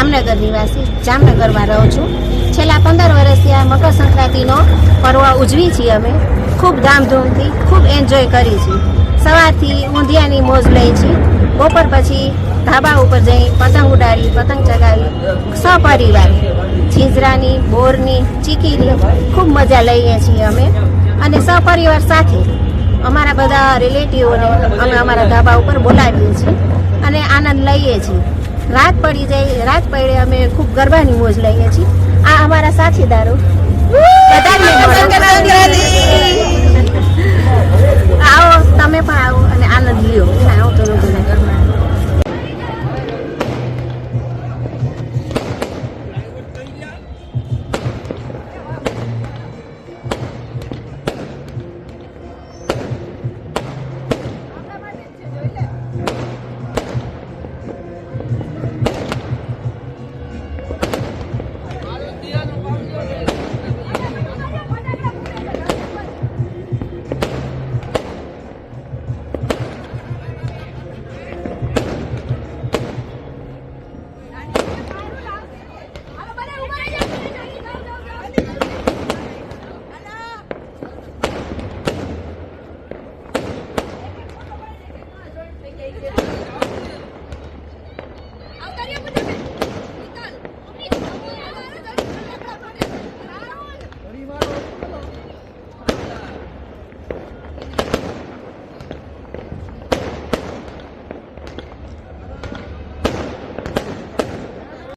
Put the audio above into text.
જામનગર નિવાસી, જામનગરમાં રહું છું। છેલ્લા 15 વર્ષથી આ મકર સંક્રાંતિનો પર્વ ઉજવી છીએ અમે, ખૂબ ધામધૂમથી, ખૂબ એન્જોય કરી છીએ। સવારથી ઊંધિયાની મોજ લઈ છીએ, બપોર પછી ધાબા ઉપર જઈ પતંગ ઉડાડી, પતંગ ચગાવી, સપરિવાર છીંજરાની, બોરની, ચીકીની ખૂબ મજા લઈએ છીએ અમે। અને સપરિવાર સાથે અમારા બધા રિલેટિવોને અમે અમારા ધાબા ઉપર બોલાવીએ છીએ અને આનંદ લઈએ છીએ। રાત પડી જાય, રાત પડે અમે ખૂબ ગરબાની મોજ લઈએ છીએ। આ અમારા સાથીદારો આવો, તમે પણ આવો અને આનંદ લ્યો। આવો તો